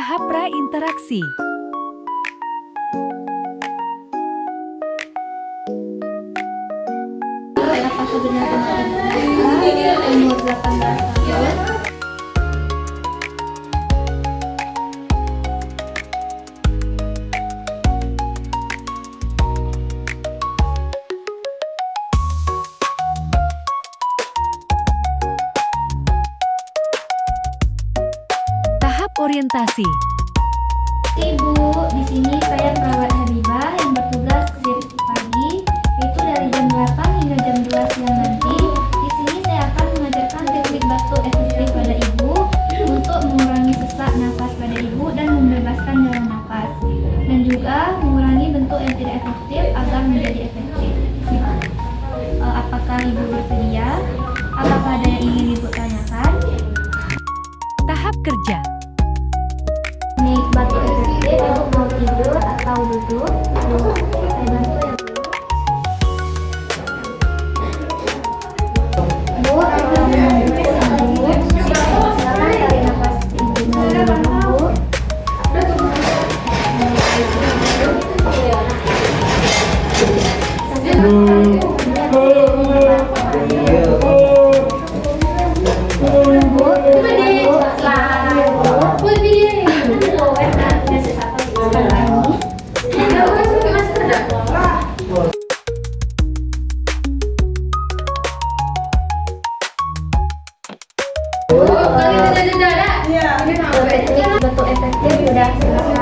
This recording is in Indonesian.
Tahap pra-interaksi. Apakah benar-benar umur 18 tahun? Tahap orientasi. Ibu, di sini saya perawat Habibah yang bertugas shift pagi, yaitu dari jam 8 hingga jam 2 siang nanti. Di sini saya akan mengajarkan teknik batuk efektif pada ibu untuk mengurangi sesak nafas pada ibu dan membebaskan jalan nafas, dan juga mengurangi bentuk yang tidak efektif agar menjadi efektif. Apakah ibu bersedia? Apakah ada yang ingin ibu tanyakan? Tahap kerja. Teknik batuk efektif ibu mau tidur atau duduk? Saya bantu ya Bu. Kalau memang duduk ibu, silakan tarik nafas ibu dalam Bu. Teknik batuk efektif sudah selesai.